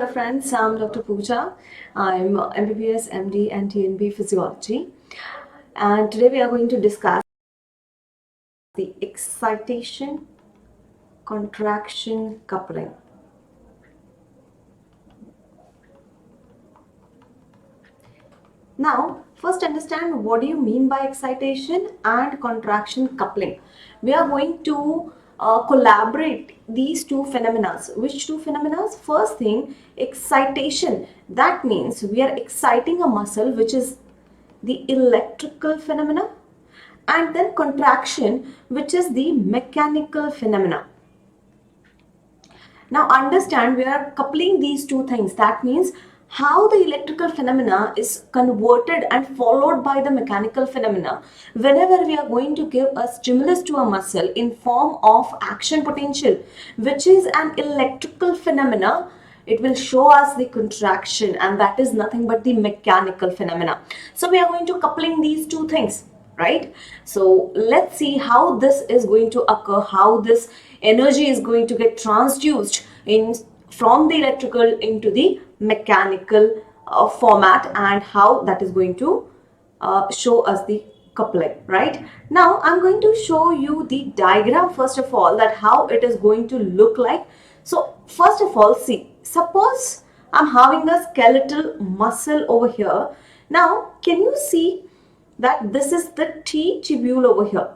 hello friends. I'm Dr. Pooja. I'm MBBS, MD and TNB Physiology. And today we are going to discuss the excitation contraction coupling. Now, first understand what do you mean by excitation and contraction coupling. We are going to collaborate these two phenomena. Which two phenomena? First thing, excitation. That means we are exciting a muscle, which is the electrical phenomena, and then contraction, which is the mechanical phenomena. Now understand, we are coupling these two things. That means how the electrical phenomena is converted and followed by the mechanical phenomena whenever we are going to give a stimulus to a muscle in form of action potential, which is an electrical phenomena. It will show us the contraction, and that is nothing but the mechanical phenomena. So we are going to coupling these two things, right? So let's see how this is going to occur, how this energy is going to get transduced in from the electrical into the mechanical format, and how that is going to show us the coupling. Right now I'm going to show you the diagram first of all, that how it is going to look like. So first of all, see, suppose I'm having a skeletal muscle over here. Now can you see that this is the T tubule over here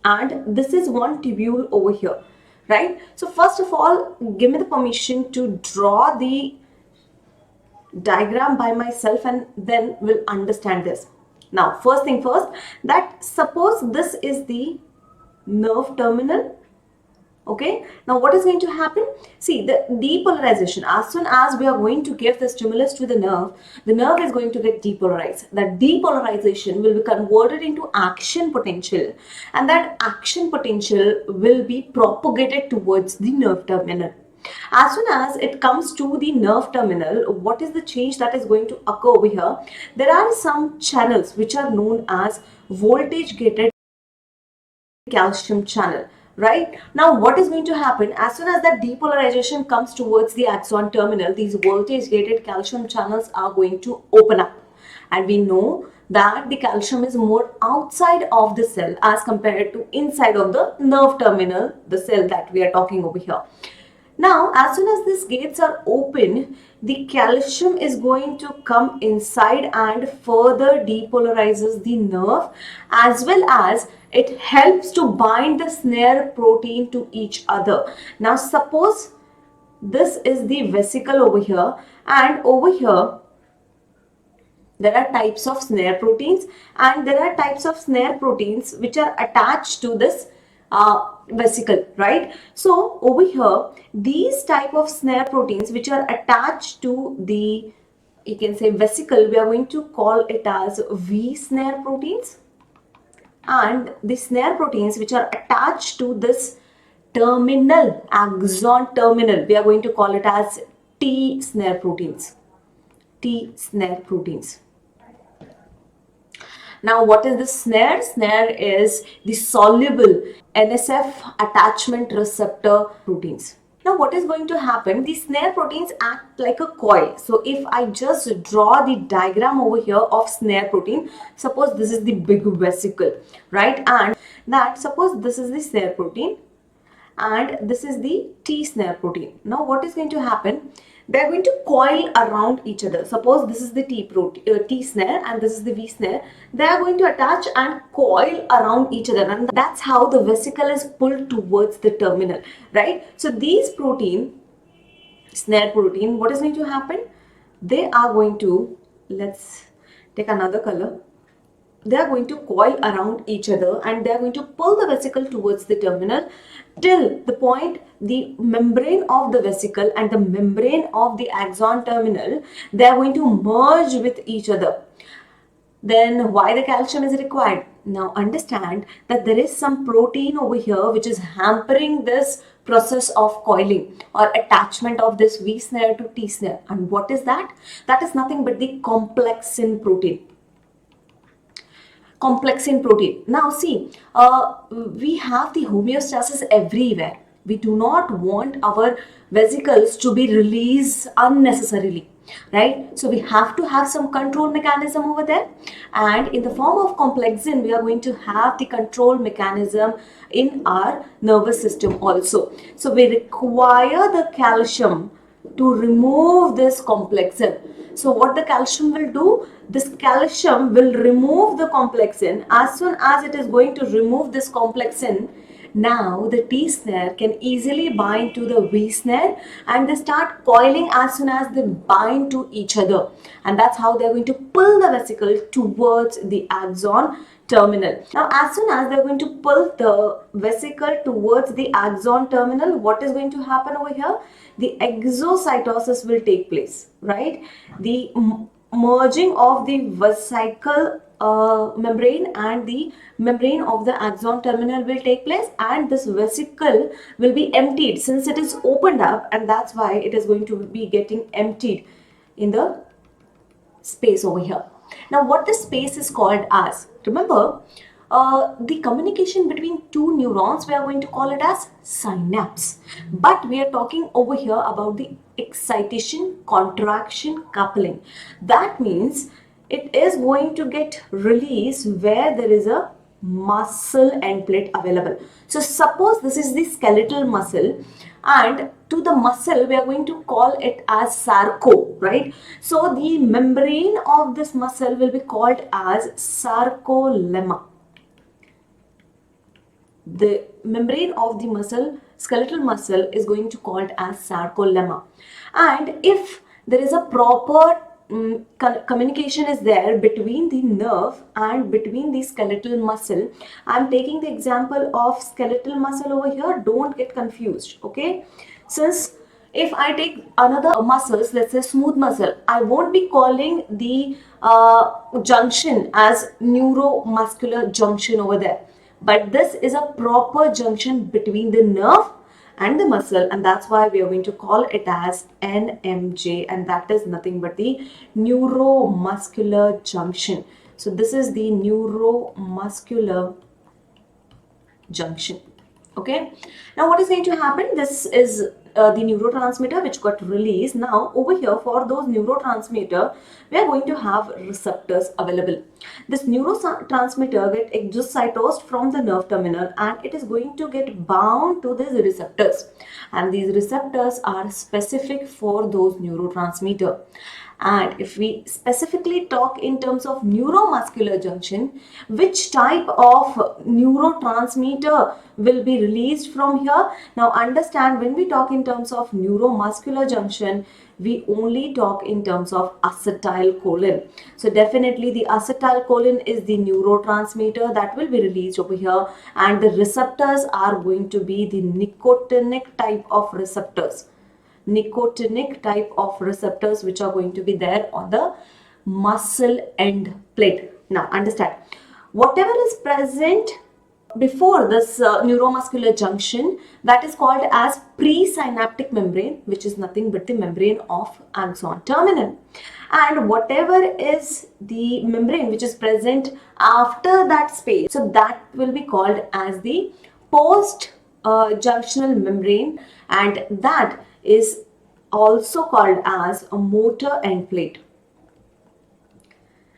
and this is one tubule over here, right? So first of all, give me the permission to draw the diagram by myself, and then we'll understand this. Now first thing first, that suppose this is the nerve terminal. Okay, now what is going to happen? See, the depolarization, as soon as we are going to give the stimulus to the nerve is going to get depolarized. That depolarization will be converted into action potential, and that action potential will be propagated towards the nerve terminal. As soon as it comes to the nerve terminal, what is the change that is going to occur over here? There are some channels which are known as voltage gated calcium channel. Right now what is going to happen, as soon as that depolarization comes towards the axon terminal, these voltage gated calcium channels are going to open up, and we know that the calcium is more outside of the cell as compared to inside of the nerve terminal, the cell that we are talking over here. Now, as soon as these gates are open, the calcium is going to come inside and further depolarizes the nerve, as well as it helps to bind the snare protein to each other. Now, suppose this is the vesicle over here, and over here there are types of snare proteins, and there are types of snare proteins which are attached to this vesicle, right? So over here, these type of snare proteins which are attached to the, you can say, vesicle, we are going to call it as V snare proteins, and the snare proteins which are attached to this terminal, axon terminal, we are going to call it as T snare proteins. T snare proteins. Now, what is the snare? Snare is the soluble NSF attachment receptor proteins. Now, what is going to happen? These snare proteins act like a coil. So, if I just draw the diagram over here of snare protein, suppose this is the big vesicle, right? And that, suppose this is the snare protein, and this is the T snare protein. Now what is going to happen? They are going to coil around each other. Suppose this is the T snare and this is the V snare. They are going to attach and coil around each other, and that's how the vesicle is pulled towards the terminal, right? So these snare protein, what is going to happen? They are going to, let's take another color. They are going to coil around each other, and they are going to pull the vesicle towards the terminal till the point the membrane of the vesicle and the membrane of the axon terminal, they are going to merge with each other. Then why the calcium is required? Now understand that there is some protein over here which is hampering this process of coiling or attachment of this V snare to T snare. And what is that? That is nothing but the complexin protein. Complexin protein. Now see, we have the homeostasis everywhere. We do not want our vesicles to be released unnecessarily, right? So we have to have some control mechanism over there, and in the form of complexin we are going to have the control mechanism in our nervous system also. So we require the calcium to remove this complexin. So what the calcium will do, this calcium will remove the complexin. As soon as it is going to remove this complexin, now the T snare can easily bind to the V snare, and they start coiling as soon as they bind to each other, and that's how they're going to pull the vesicle towards the axon terminal. Now as soon as they're going to pull the vesicle towards the axon terminal, what is going to happen over here? The exocytosis will take place, right? The merging of the vesicle membrane and the membrane of the axon terminal will take place, and this vesicle will be emptied since it is opened up, and that's why it is going to be getting emptied in the space over here. Now what this space is called as, remember, the communication between two neurons, we are going to call it as synapse, but we are talking over here about the excitation contraction coupling. That means it is going to get released where there is a muscle end plate available. So suppose this is the skeletal muscle, and to the muscle we are going to call it as sarco, right? So the membrane of this muscle will be called as sarcolemma. The membrane of the muscle, skeletal muscle, is going to called as sarcolemma. And if there is a proper communication is there between the nerve and between the skeletal muscle, I'm taking the example of skeletal muscle over here, don't get confused, okay? Since if I take another muscles, let's say smooth muscle, I won't be calling the junction as neuromuscular junction over there, but this is a proper junction between the nerve and the muscle, and that's why we are going to call it as NMJ, and that is nothing but the neuromuscular junction. So this is the neuromuscular junction. Okay, now what is going to happen? This is the neurotransmitter which got released. Now over here, for those neurotransmitter, we are going to have receptors available. This neurotransmitter get exocytosed from the nerve terminal, and it is going to get bound to these receptors, and these receptors are specific for those neurotransmitter. And if we specifically talk in terms of neuromuscular junction, which type of neurotransmitter will be released from here? Now understand, when we talk in terms of neuromuscular junction, we only talk in terms of acetylcholine. So definitely the acetylcholine is the neurotransmitter that will be released over here, and the receptors are going to be the nicotinic type of receptors. Nicotinic type of receptors which are going to be there on the muscle end plate. Now understand, whatever is present before this neuromuscular junction, that is called as presynaptic membrane, which is nothing but the membrane of axon terminal. And whatever is the membrane which is present after that space, so that will be called as the post junctional membrane, and that is also called as a motor end plate.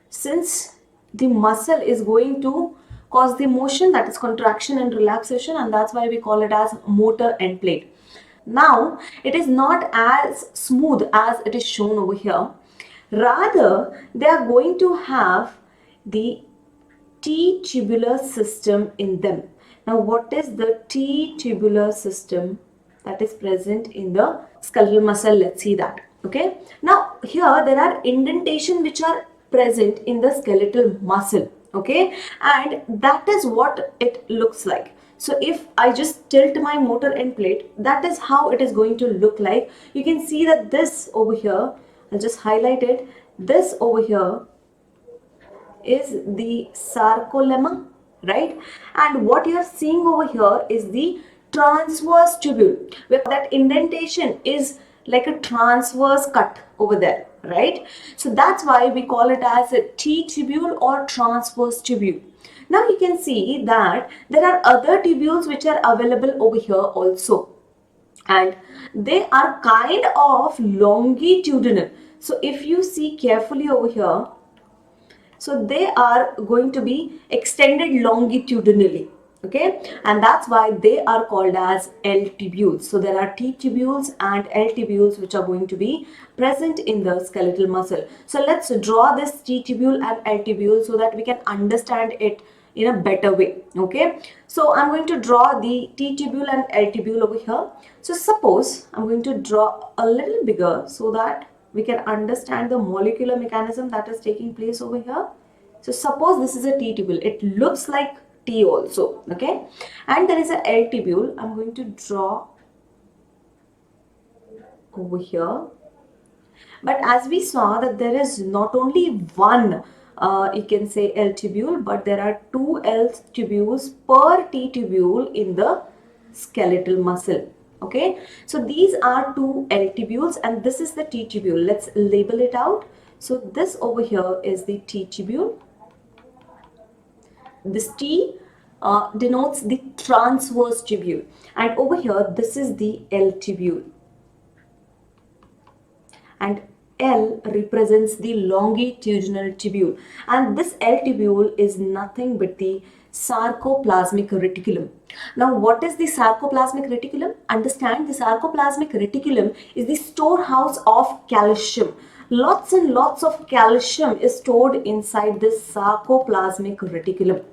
Since the muscle is going to cause the motion, that is contraction and relaxation, and that's why we call it as motor end plate. Now it is not as smooth as it is shown over here. Rather, they are going to have the T-tubular system in them. Now what is the T-tubular system that is present in the skeletal muscle? Let's see that. Okay, now here there are indentation which are present in the skeletal muscle. Okay, and that is what it looks like. So if I just tilt my motor end plate, that is how it is going to look like. You can see that this over here, I'll just highlight it, this over here is the sarcolemma, right? And what you are seeing over here is the transverse tubule, where that indentation is like a transverse cut over there, right? So that's why we call it as a T-tubule or transverse tubule. Now you can see that there are other tubules which are available over here also. and they are kind of longitudinal. So if you see carefully over here, so they are going to be extended longitudinally, okay, and that's why they are called as L tubules. So there are T tubules and L tubules which are going to be present in the skeletal muscle. So let's draw this T tubule and L tubule so that we can understand it in a better way. Okay, so I'm going to draw the T tubule and L tubule over here. So suppose I'm going to draw a little bigger so that we can understand the molecular mechanism that is taking place over here. So suppose this is a T tubule, it looks like T also, okay, and there is a L tubule. I'm going to draw over here. But as we saw that there is not only one, you can say L tubule, but there are two L tubules per T tubule in the skeletal muscle. Okay, so these are two L tubules and this is the T tubule. Let's label it out. So this over here is the T tubule. This T denotes the transverse tubule, and over here this is the L tubule, and L represents the longitudinal tubule, and this L tubule is nothing but the sarcoplasmic reticulum. Now what is the sarcoplasmic reticulum? Understand, the sarcoplasmic reticulum is the storehouse of calcium. Lots and lots of calcium is stored inside this sarcoplasmic reticulum,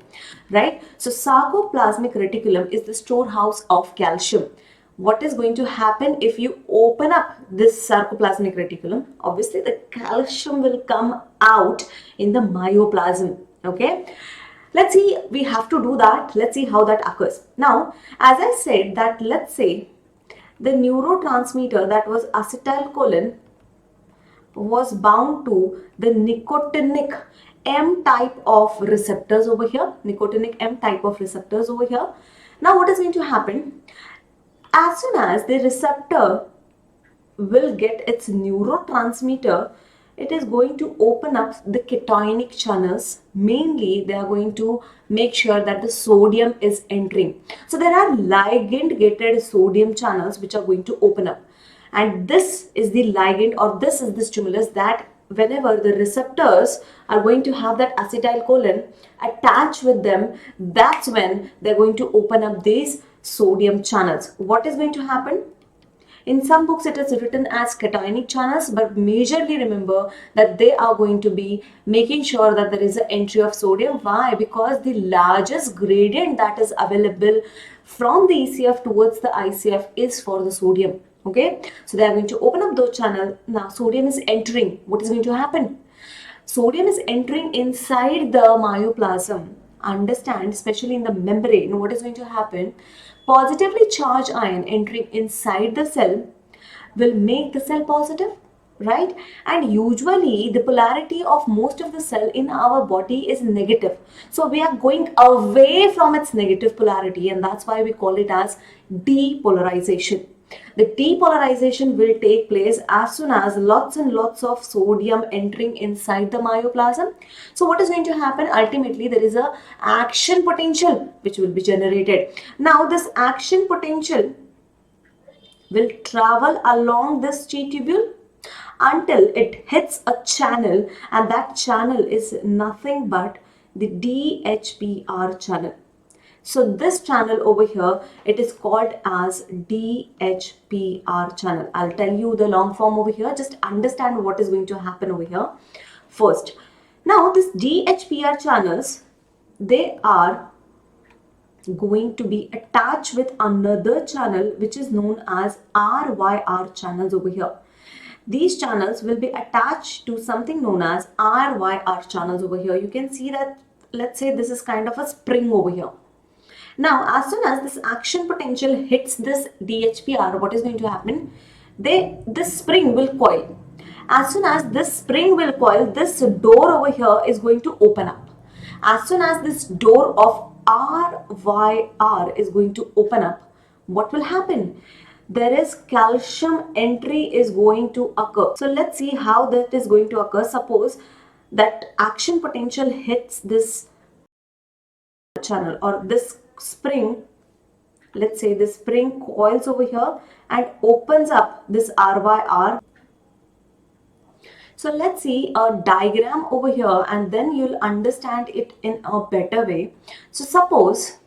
right? So sarcoplasmic reticulum is the storehouse of calcium. What is going to happen if you open up this sarcoplasmic reticulum? Obviously the calcium will come out in the myoplasm. Okay, let's see, we have to do that. Let's see how that occurs. Now as I said that, let's say the neurotransmitter that was acetylcholine was bound to the nicotinic M type of receptors over here, nicotinic M type of receptors over here. Now what is going to happen? As soon as the receptor will get its neurotransmitter, it is going to open up the cationic channels. Mainly they are going to make sure that the sodium is entering. So there are ligand gated sodium channels which are going to open up, and this is the ligand, or this is the stimulus that whenever the receptors are going to have that acetylcholine attached with them, that's when they're going to open up these sodium channels. What is going to happen? In some books it is written as cationic channels, but majorly remember that they are going to be making sure that there is an entry of sodium. Why? Because the largest gradient that is available from the ECF towards the ICF is for the sodium. Okay, so they are going to open up those channels. Now sodium is entering. What is going to happen? Sodium is entering inside the myoplasm. Understand, especially in the membrane, what is going to happen? Positively charged ion entering inside the cell will make the cell positive, right? And usually the polarity of most of the cell in our body is negative. So we are going away from its negative polarity, and that's why we call it as depolarization. The depolarization will take place as soon as lots and lots of sodium entering inside the myoplasm. So what is going to happen? Ultimately there is a action potential which will be generated. Now this action potential will travel along this T tubule until it hits a channel, and that channel is nothing but the DHPR channel. So this channel over here, it is called as DHPR channel. I'll tell you the long form over here. Just understand what is going to happen over here first. Now this DHPR channels, they are going to be attached with another channel which is known as RYR channels over here. These channels will be attached to something known as RYR channels over here. You can see that, let's say this is kind of a spring over here. Now, as soon as this action potential hits this DHPR, what is going to happen? This spring will coil. As soon as this spring will coil, this door over here is going to open up. As soon as this door of RYR is going to open up, what will happen? There is calcium entry is going to occur. So let's see how that is going to occur. Suppose that action potential hits this channel or this spring let's say this spring coils over here and opens up this RYR. So let's see a diagram over here and then you'll understand it in a better way. So suppose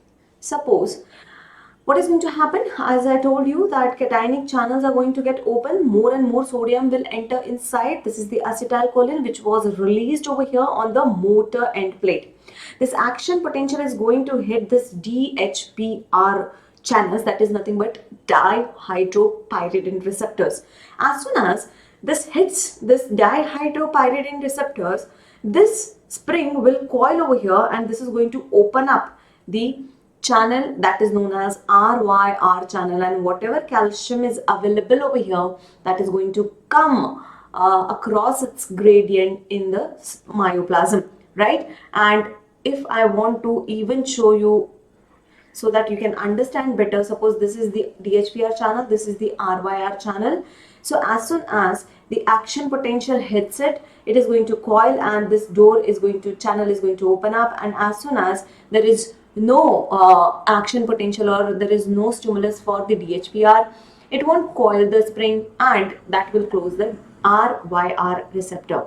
what is going to happen, as I told you, that cationic channels are going to get open, more and more sodium will enter inside. This is the acetylcholine which was released over here on the motor end plate. This action potential is going to hit this DHPR channels, that is nothing but dihydropyridine receptors. As soon as this hits this dihydropyridine receptors, this spring will coil over here and this is going to open up the channel that is known as RYR channel, and whatever calcium is available over here, that is going to come across its gradient in the myoplasm, right? And if I want to even show you so that you can understand better, suppose this is the DHPR channel, this is the RYR channel. So as soon as the action potential hits it, it is going to coil and this channel is going to open up, and as soon as there is no action potential or there is no stimulus for the DHPR, it won't coil the spring and that will close the RYR receptor,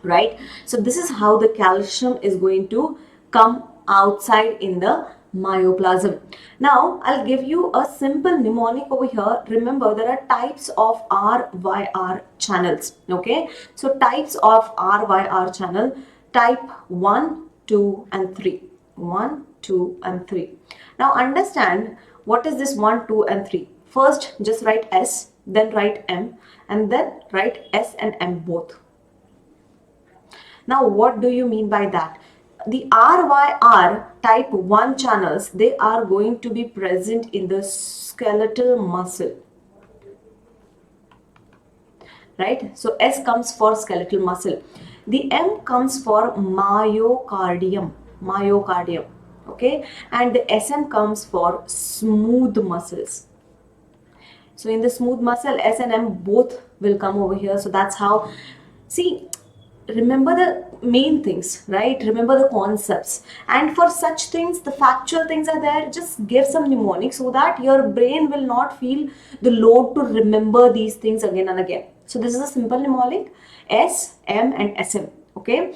right? So this is how the calcium is going to come outside in the myoplasm. Now I'll give you a simple mnemonic over here. Remember, there are types of RYR channels, okay? So types of RYR channel: type 1, 2 and 3. 1, 2 and 3. Now understand what is this 1, 2 and 3. First just write S, then write M, and then write S and M both. Now what do you mean by that? The RYR type 1 channels, they are going to be present in the skeletal muscle, right? So S comes for skeletal muscle. The M comes for myocardium, okay? And the SM comes for smooth muscles. So in the smooth muscle, S and M both will come over here. So that's how, see, remember the main things, right? Remember the concepts, and for such things, the factual things are there. Just give some mnemonic so that your brain will not feel the load to remember these things again and again. So this is a simple mnemonic: S, M and SM, okay?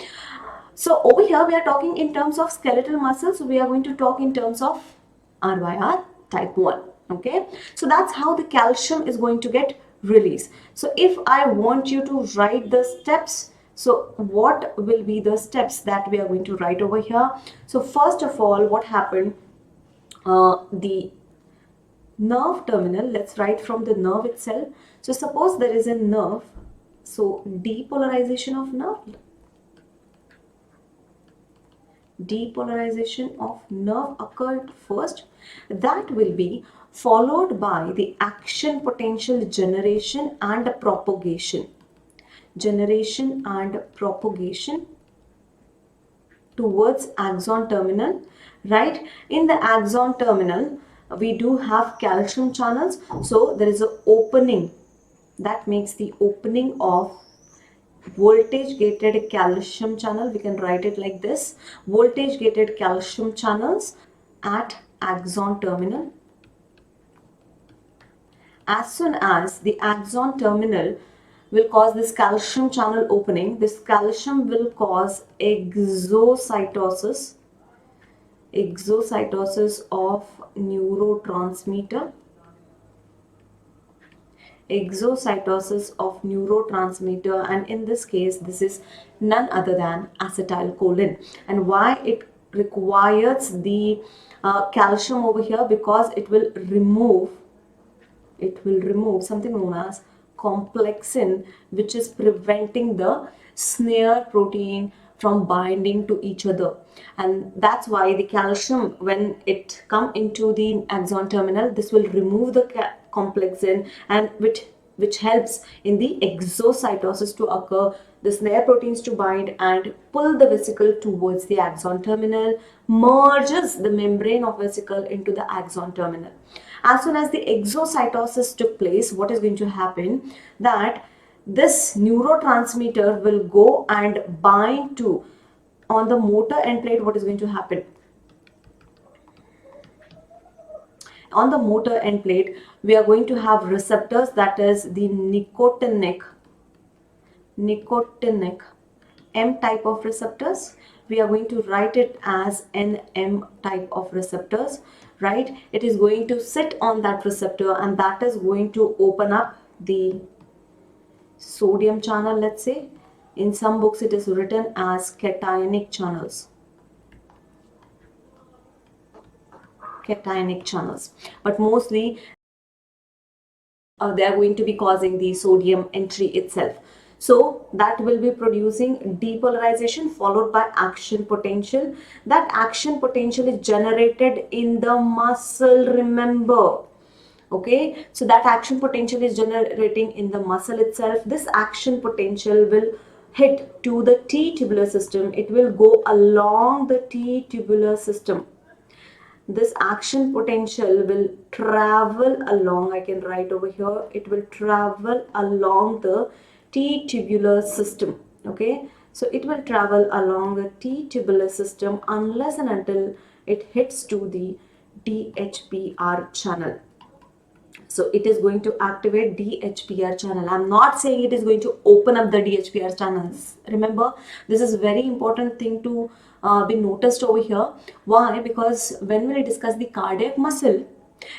So over here we are talking in terms of skeletal muscles, so we are going to talk in terms of RYR type 1, okay? So that's how the calcium is going to get released. So if I want you to write the steps, so what will be the steps that we are going to write over here? So first of all, what happened, the nerve terminal, let's write from the nerve itself. So suppose there is a nerve, so depolarization of nerve, occurred first. That will be followed by the action potential generation and propagation towards axon terminal, right? In the axon terminal, we do have calcium channels, so there is an opening that makes the opening of voltage gated calcium channel. We can write it like this: voltage gated calcium channels at axon terminal. As soon as the axon terminal will cause this calcium channel opening, this calcium will cause exocytosis of neurotransmitter, and in this case this is none other than acetylcholine. And why it requires the calcium over here? Because it will remove something known as complexin, which is preventing the snare protein from binding to each other. And that's why the calcium, when it come into the axon terminal, this will remove the complexin, and which helps in the exocytosis to occur, the snare proteins to bind and pull the vesicle towards the axon terminal, merges the membrane of vesicle into the axon terminal. As soon as the exocytosis took place, what is going to happen? That this neurotransmitter will go and bind to, on the motor end plate, what is going to happen? on the motor end plate, we are going to have receptors, that is the nicotinic M type of receptors. We are going to write it as NM type of receptors, right? It is going to sit on that receptor, and that is going to open up the sodium channel, let's say. In some books it is written as cationic channels, but mostly they are going to be causing the sodium entry itself. So that will be producing depolarization followed by action potential. That action potential is generated in the muscle, remember. Okay, so that action potential is generating in the muscle itself. This action potential will hit to the T tubular system. It will go along the T tubular system. This action potential will travel along, I can write over here, it will travel along the T tubular system. Okay, so it will travel along the T tubular system unless and until it hits to the DHPR channel. So it is going to activate DHPR channel. I'm not saying it is going to open up the DHPR channels. Remember, this is very important thing to be noticed over here. Why? Because when we discuss the cardiac muscle,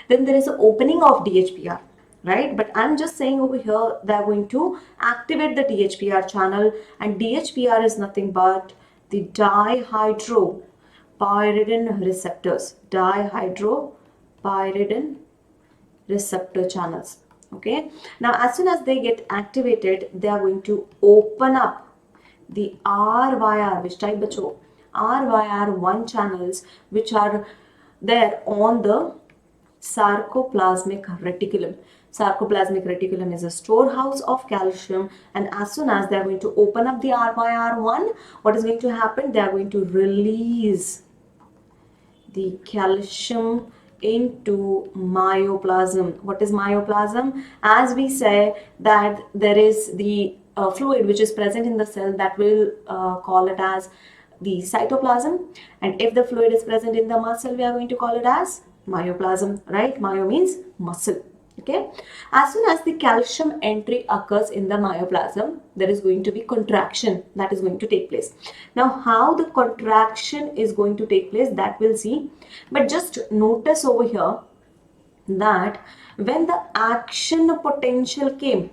then there is an opening of DHPR, right? But I'm just saying over here, they're going to activate the DHPR channel, and DHPR is nothing but the dihydropyridine receptors. Dihydropyridine receptor channels. Okay, now as soon as they get activated, they are going to open up the RYR, which type bacho? RYR1 channels, which are there on the sarcoplasmic reticulum. Sarcoplasmic reticulum is a storehouse of calcium, and as soon as they are going to open up the RYR1, what is going to happen? They are going to release the calcium into myoplasm. What is myoplasm? As we say that there is the fluid which is present in the cell, that will call it as the cytoplasm, and if the fluid is present in the muscle, we are going to call it as myoplasm, right? Myo means muscle. Okay, as soon as the calcium entry occurs in the myoplasm, there is going to be contraction that is going to take place. Now, how the contraction is going to take place, that we'll see. But just notice over here that when the action potential came,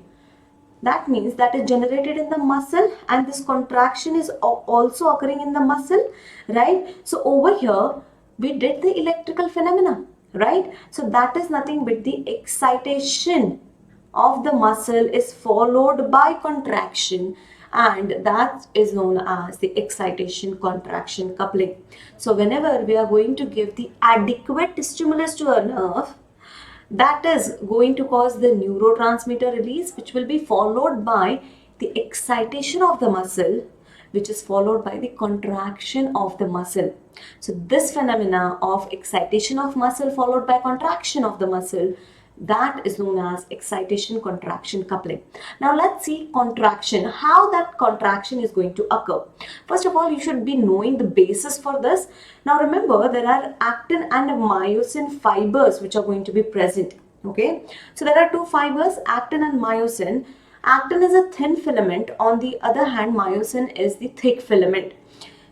that means that is generated in the muscle, and this contraction is also occurring in the muscle, right? So over here we did the electrical phenomena, right? So that is nothing but the excitation of the muscle is followed by contraction, and that is known as the excitation contraction coupling. So whenever we are going to give the adequate stimulus to a nerve, that is going to cause the neurotransmitter release, which will be followed by the excitation of the muscle, which is followed by the contraction of the muscle. So this phenomena of excitation of muscle followed by contraction of the muscle, that is known as excitation contraction coupling. Now let's see contraction, how that contraction is going to occur. First of all, you should be knowing the basis for this. Now remember, there are actin and myosin fibers which are going to be present. Okay, so there are two fibers, actin and myosin. Actin is a thin filament, on the other hand myosin is the thick filament.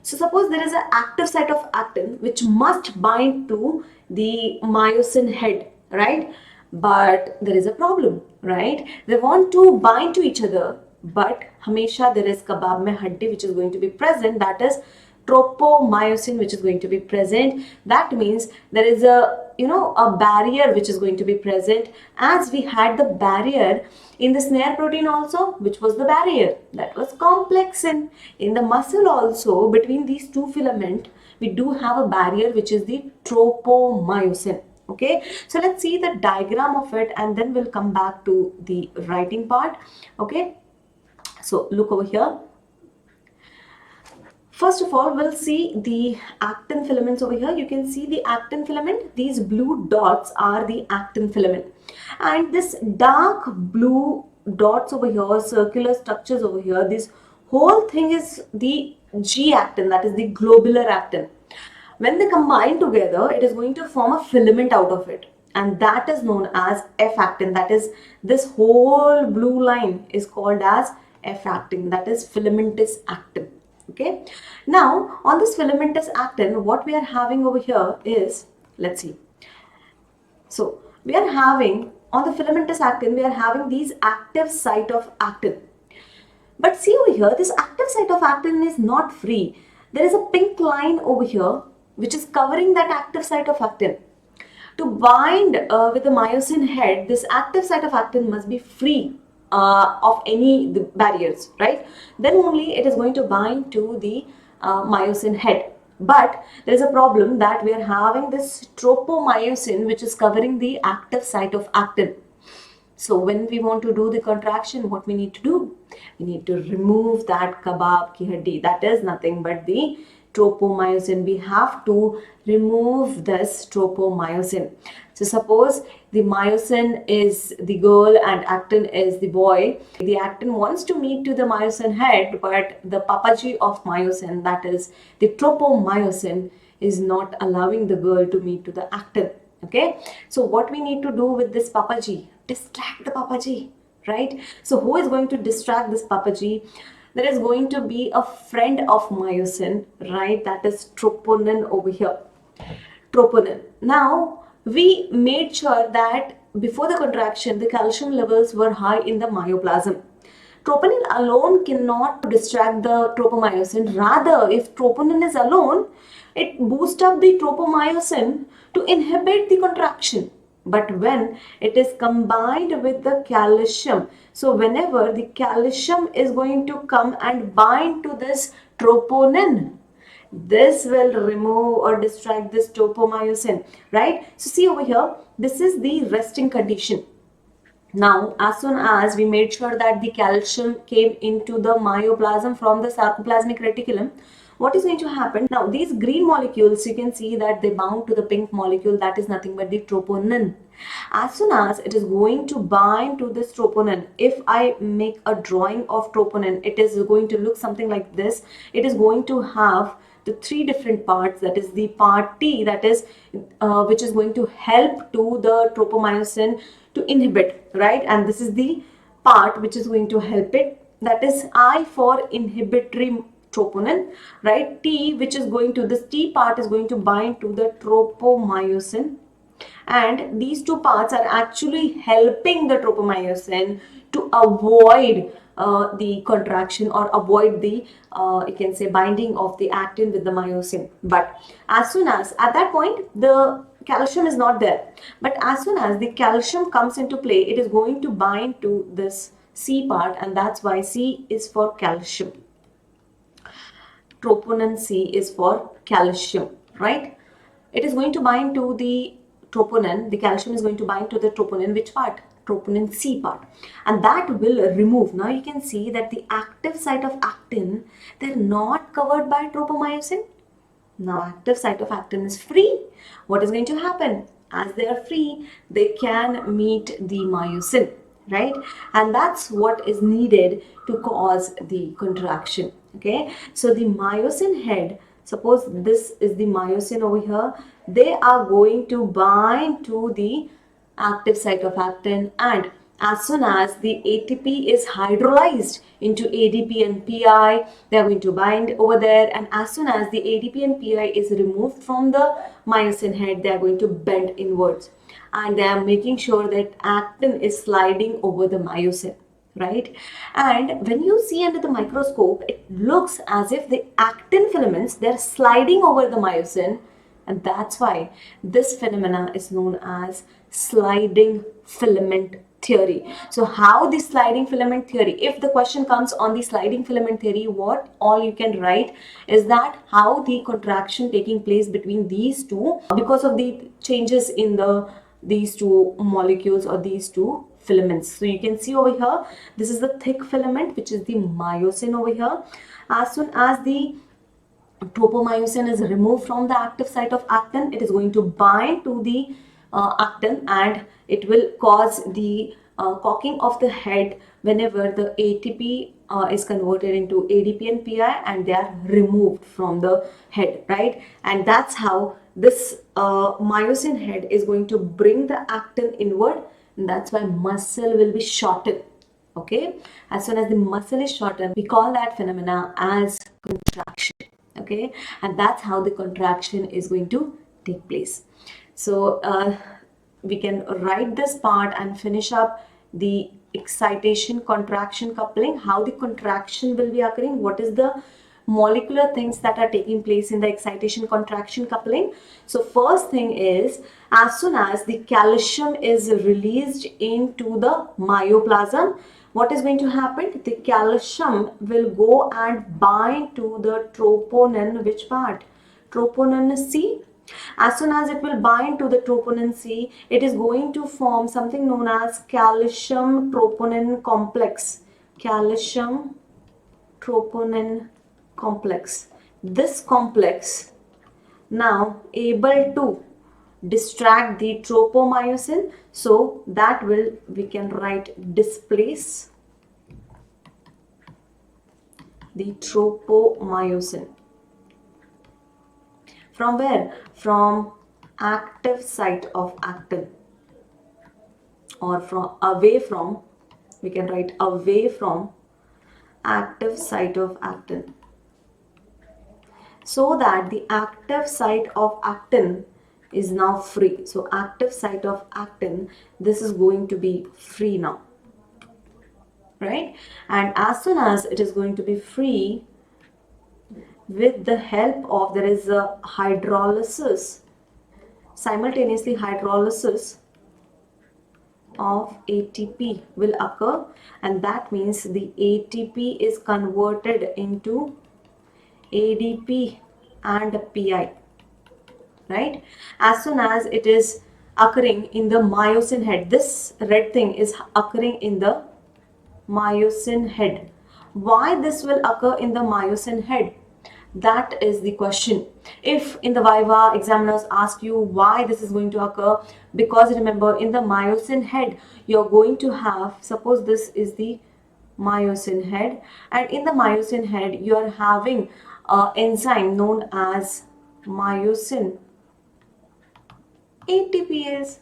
So suppose there is an active site of actin which must bind to the myosin head, right? But there is a problem, right? They want to bind to each other, but hamesha there is kebab mein haddi which is going to be present, that is tropomyosin which is going to be present. That means there is a barrier which is going to be present, as we had the barrier in the snare protein also. Which was the barrier? That was complexin. In the muscle also, between these two filament, we do have a barrier which is the tropomyosin. Okay, so let's see the diagram of it, and then we'll come back to the writing part. Okay, so look over here. First of all, we'll see the actin filaments over here. You can see the actin filament. These blue dots are the actin filament. And this dark blue dots over here, circular structures over here, this whole thing is the G-actin, that is the globular actin. When they combine together, it is going to form a filament out of it. and that is known as F-actin. That is, this whole blue line is called as F-actin, that is filamentous actin. Okay, now on this filamentous actin, what we are having over here is, let's see. So we are having on the filamentous actin, we are having these active site of actin. But see over here, this active site of actin is not free. There is a pink line over here which is covering that active site of actin. To bind with the myosin head, this active site of actin must be free of any the barriers, right? Then only it is going to bind to the myosin head. But there is a problem that we are having this tropomyosin which is covering the active site of actin. So when we want to do the contraction, what we need to do? We need to remove that kebab ki haddi. That is nothing but the tropomyosin. We have to remove this tropomyosin. So suppose the myosin is the girl and actin is the boy. The actin wants to meet to the myosin head, but the papaji of myosin, that is the tropomyosin, is not allowing the girl to meet to the actin. Okay, so what we need to do with this papaji? Distract the papaji, right? So who is going to distract this papaji? There is going to be a friend of myosin, right? That is troponin over here. Troponin. Now we made sure that before the contraction the calcium levels were high in the myoplasm. Troponin alone cannot distract the tropomyosin. Rather, if troponin is alone, it boosts up the tropomyosin to inhibit the contraction. But when it is combined with the calcium, so whenever the calcium is going to come and bind to this troponin, this will remove or distract this tropomyosin, right? So see over here, this is the resting condition. Now, as soon as we made sure that the calcium came into the myoplasm from the sarcoplasmic reticulum, what is going to happen? Now, these green molecules, you can see that they bound to the pink molecule, that is nothing but the troponin. As soon as it is going to bind to this troponin, if I make a drawing of troponin, it is going to look something like this. It is going to have the three different parts, that is the part T, that is which is going to help to the tropomyosin to inhibit, right? And this is the part which is going to help it, that is I for inhibitory troponin, right? T, which is going to, this T part is going to bind to the tropomyosin, and these two parts are actually helping the tropomyosin to avoid the contraction or avoid the you can say binding of the actin with the myosin. But as soon as at that point the calcium is not there, but as soon as the calcium comes into play, it is going to bind to this C part, and that's why C is for calcium. Troponin C is for calcium, right? It is going to bind to the troponin, the calcium is going to bind to the troponin, which part? Troponin C part, and that will remove. Now you can see that the active site of actin, they're not covered by tropomyosin. Now active site of actin is free. What is going to happen? As they are free, they can meet the myosin, right? And that's what is needed to cause the contraction. Okay, so the myosin head, suppose this is the myosin over here, they are going to bind to the active site of actin, and as soon as the ATP is hydrolyzed into ADP and PI, they are going to bind over there, and as soon as the ADP and PI is removed from the myosin head, they are going to bend inwards, and they are making sure that actin is sliding over the myosin, right? And when you see under the microscope, it looks as if the actin filaments, they're sliding over the myosin, and that's why this phenomena is known as sliding filament theory. So how the sliding filament theory, if the question comes on the sliding filament theory, what all you can write is that how the contraction taking place between these two because of the changes in these two molecules or these two filaments. So you can see over here, this is the thick filament which is the myosin over here. As soon as the tropomyosin is removed from the active site of actin, it is going to bind to the actin, and it will cause the cocking of the head whenever the ATP is converted into ADP and PI and they are removed from the head, right? And that's how this myosin head is going to bring the actin inward, and that's why muscle will be shortened. Okay, as soon as the muscle is shortened, we call that phenomena as contraction. Okay, and that's how the contraction is going to take place. So we can write this part and finish up the excitation contraction coupling, how the contraction will be occurring, what is the molecular things that are taking place in the excitation contraction coupling. So first thing is, as soon as the calcium is released into the myoplasm, what is going to happen? The calcium will go and bind to the troponin, which part? Troponin C. As soon as it will bind to the troponin C, it is going to form something known as calcium troponin complex. Calcium troponin complex. This complex now able to distract the tropomyosin, so that will, we can write, displace the tropomyosin. From where? From active site of actin, or from away from, we can write away from active site of actin, so that the active site of actin is now free. So active site of actin, this is going to be free now, right? And as soon as it is going to be free, with the help of, there is a hydrolysis, simultaneously hydrolysis of ATP will occur, and that means the ATP is converted into ADP and PI, right? As soon as it is occurring in the myosin head, this red thing is occurring in the myosin head. Why this will occur in the myosin head? That is the question. If in the Viva examiners ask you why this is going to occur, because remember, in the myosin head you're going to have, suppose this is the myosin head, and in the myosin head you are having an enzyme known as myosin ATPase.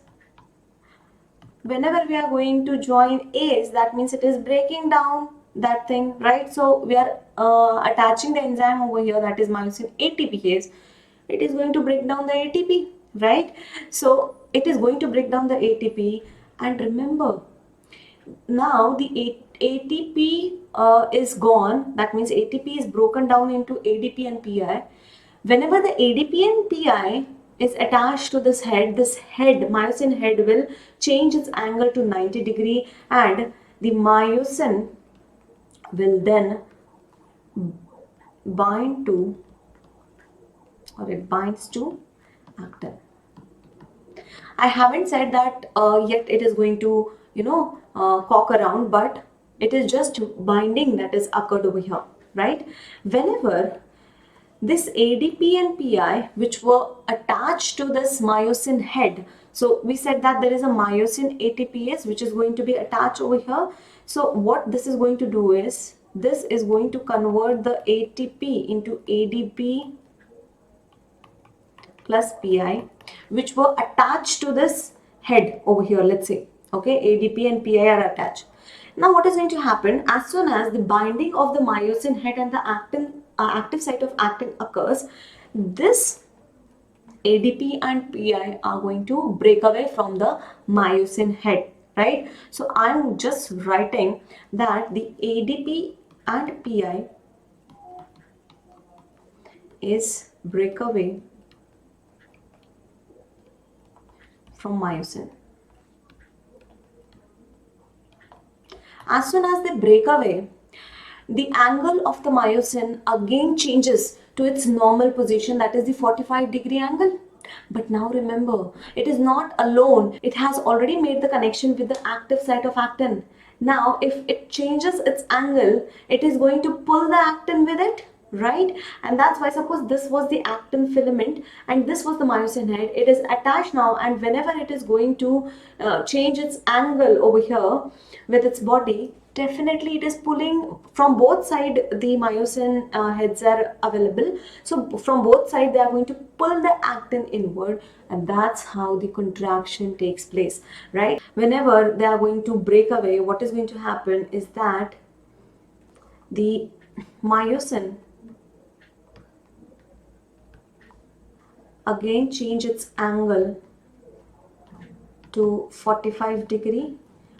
Whenever we are going to join A's, that means it is breaking down that thing, right? So we are attaching the enzyme over here, that is myosin ATPase. It is going to break down the ATP, right? So it is going to break down the ATP, and remember, now the ATP is gone. That means ATP is broken down into ADP and PI. Whenever the ADP and PI is attached to this head, myosin head will change its angle to 90 degree, and the myosin will then bind to, or it binds to, actin. I haven't said that yet it is going to, cock around, but it is just binding that is occurred over here, right? Whenever this ADP and PI, which were attached to this myosin head, so we said that there is a myosin ATPase which is going to be attached over here. So what this is going to do is, this is going to convert the ATP into ADP plus PI, which were attached to this head over here, let's say. Okay, ADP and PI are attached. Now what is going to happen, as soon as the binding of the myosin head and the active site of actin occurs, this ADP and PI are going to break away from the myosin head, right? So I'm just writing that the ADP and PI is break away from myosin. As soon as they break away, the angle of the myosin again changes to its normal position, that is the 45-degree angle. But now remember, it is not alone. It has already made the connection with the active site of actin. Now, if it changes its angle, it is going to pull the actin with it, right? And that's why, suppose this was the actin filament and this was the myosin head. It is attached now, and whenever it is going to change its angle over here with its body, definitely it is pulling from both side. The myosin heads are available, so from both side they are going to pull the actin inward, and that's how the contraction takes place, right? Whenever they are going to break away, what is going to happen is that the myosin again change its angle to 45-degree,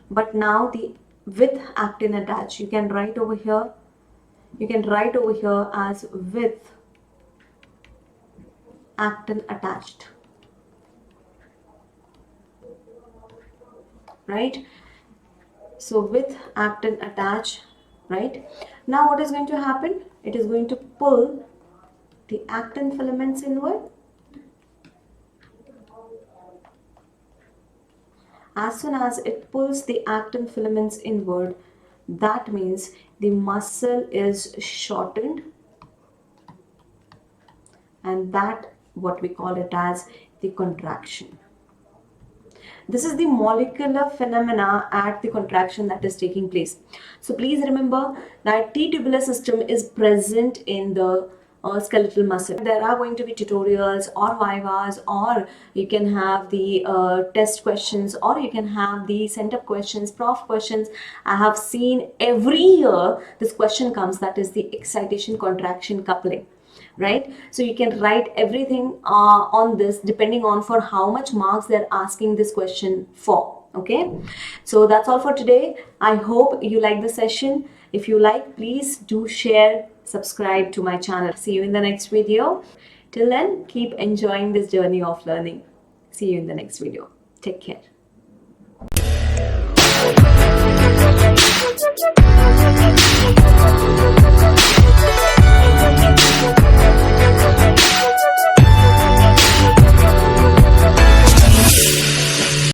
but now the with actin attached. You can write over here as with actin attached, right? So with actin attached, right? Now what is going to happen? It is going to pull the actin filaments inward. As soon as it pulls the actin filaments inward, that means the muscle is shortened, and that what we call it as the contraction. This is the molecular phenomena at the contraction that is taking place. So please remember that T-tubular system is present in the skeletal muscle. There are going to be tutorials or vivas, or you can have the test questions, or you can have the sent-up questions, prof questions. I have seen every year this question comes, that is the excitation contraction coupling, right? So you can write everything on this depending on for how much marks they're asking this question for. Okay, so that's all for today. I hope you like the session. If you like, please do share, subscribe to my channel. See you in the next video. Till then, keep enjoying this journey of learning. See you in the next video. Take care.